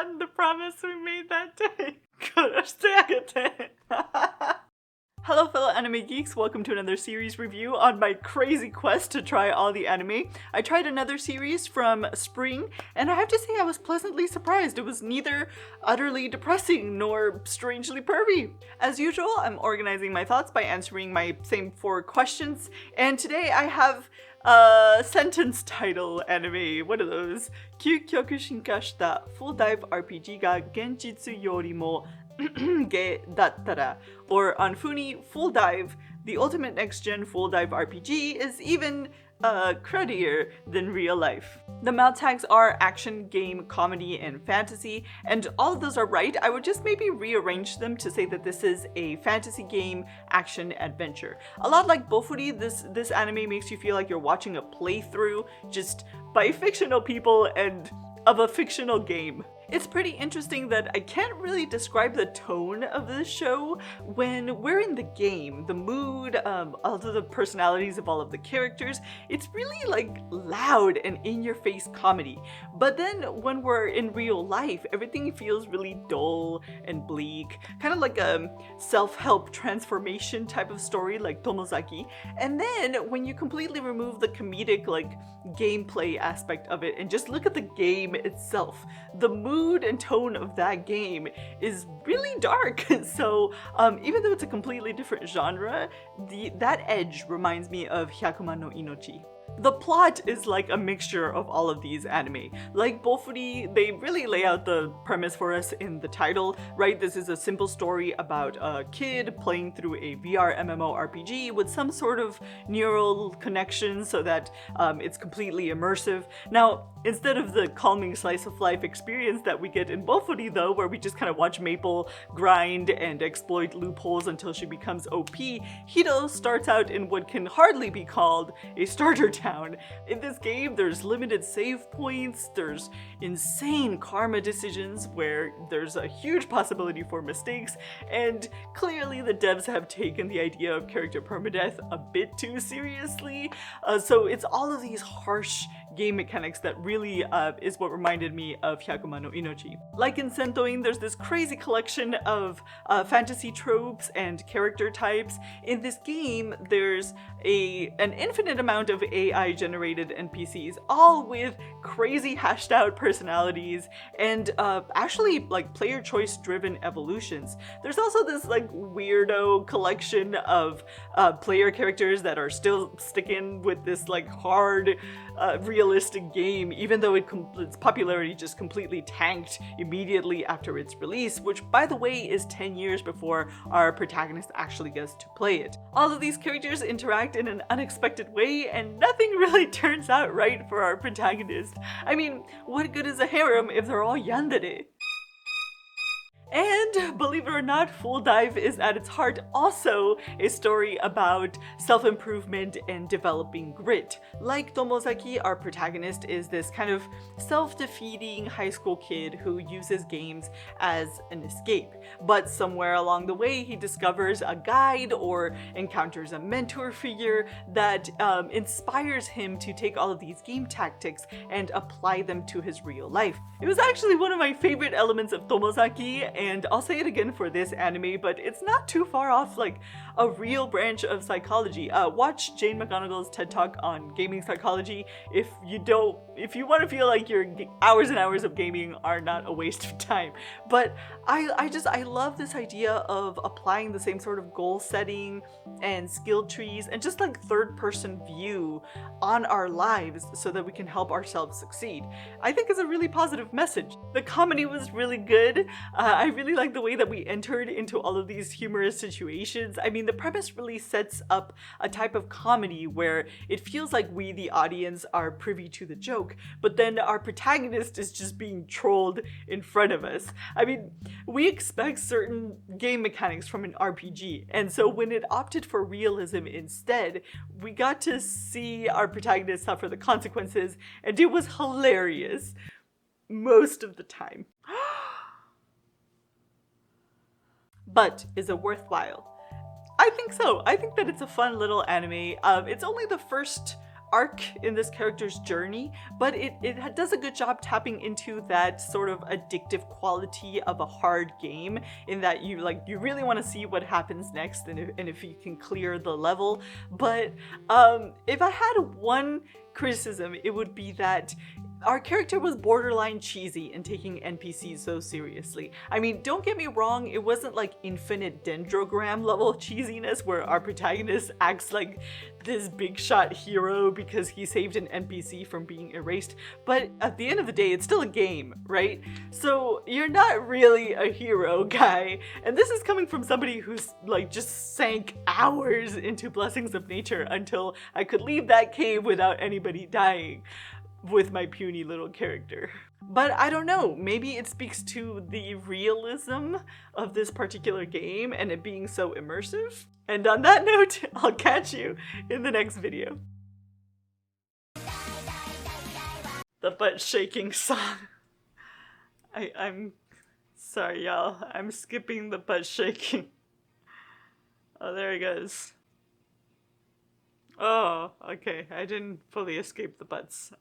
forgotten the promise we made that day. Hello fellow anime geeks, welcome to another series review on my crazy quest to try all the anime. I tried another series from spring, and I have to say I was pleasantly surprised. It was neither utterly depressing nor strangely pervy. As usual, I'm organizing my thoughts by answering my same 4 questions, and today I have a sentence title anime, one of those. Kyuukyoku Shinka shita full dive RPG ga Genjitsu yori mo Dattara, or on Funi, Full Dive, the ultimate next-gen full dive RPG is even cruddier than real life. The mouth tags are action, game, comedy, and fantasy, and all of those are right. I would just maybe rearrange them to say that this is a fantasy game action adventure. A lot like BOFURI, this anime makes you feel like you're watching a playthrough just by fictional people and of a fictional game. It's pretty interesting that I can't really describe the tone of this show when we're in the game. The mood, all of the personalities of all of the characters, it's really like loud and in-your-face comedy. But then when we're in real life, everything feels really dull and bleak, kind of like a self-help transformation type of story like Tomozaki. And then when you completely remove the comedic like gameplay aspect of it and just look at the game itself, the mood and tone of that game is really dark. So even though it's a completely different genre, that edge reminds me of hakumanuinochi. The plot is like a mixture of all of these anime. Like BOFURI, they really lay out the premise for us in the title, right? This is a simple story about a kid playing through a VR MMORPG with some sort of neural connection so that it's completely immersive. Now, instead of the calming slice of life experience that we get in BOFURI though, where we just kind of watch Maple grind and exploit loopholes until she becomes OP, Hito starts out in what can hardly be called a starter town. In this game, there's limited save points, there's insane karma decisions where there's a huge possibility for mistakes, and clearly the devs have taken the idea of character permadeath a bit too seriously. So it's all of these harsh game mechanics that really is what reminded me of hakumanuinochi. Like in Sentouin, there's this crazy collection of fantasy tropes and character types. In this game, there's an infinite amount of AI generated NPCs, all with crazy hashed out personalities and actually like player choice driven evolutions. There's also this like weirdo collection of player characters that are still sticking with this like hard realistic game, even though its popularity just completely tanked immediately after its release, which by the way is 10 years before our protagonist actually gets to play it. All of these characters interact in an unexpected way and nothing really turns out right for our protagonist. I mean, what good is a harem if they're all yandere? And believe it or not, Full Dive is at its heart also a story about self-improvement and developing grit. Like Tomozaki, our protagonist is this kind of self-defeating high school kid who uses games as an escape. But somewhere along the way, he discovers a guide or encounters a mentor figure that inspires him to take all of these game tactics and apply them to his real life. It was actually one of my favorite elements of Tomozaki, and I'll say it again for this anime, but it's not too far off like a real branch of psychology. Watch Jane McGonigal's TED Talk on gaming psychology if you want to feel like your hours and hours of gaming are not a waste of time. But I love this idea of applying the same sort of goal setting and skill trees and just like third person view on our lives so that we can help ourselves succeed. I think it's a really positive message. The comedy was really good. I really like the way that we entered into all of these humorous situations. I mean, the premise really sets up a type of comedy where it feels like we, the audience, are privy to the joke, but then our protagonist is just being trolled in front of us. I mean, we expect certain game mechanics from an RPG, and so when it opted for realism instead, we got to see our protagonist suffer the consequences, and it was hilarious most of the time. But is it worthwhile? I think so. I think that it's a fun little anime. It's only the first arc in this character's journey, but it does a good job tapping into that sort of addictive quality of a hard game, in that you really want to see what happens next, and if you can clear the level. But if I had one criticism, it would be that our character was borderline cheesy in taking NPCs so seriously. I mean, don't get me wrong, it wasn't like infinite Dendrogram level cheesiness where our protagonist acts like this big shot hero because he saved an NPC from being erased, but at the end of the day, it's still a game, right? So you're not really a hero, guy. And this is coming from somebody who's like just sank hours into Blessings of Nature until I could leave that cave without anybody dying with my puny little character. But I don't know, maybe it speaks to the realism of this particular game and it being so immersive. And on that note, I'll catch you in the next video. The butt shaking song. I'm sorry, y'all. I'm skipping the butt shaking. Oh, there it goes. Oh, okay. I didn't fully escape the butts.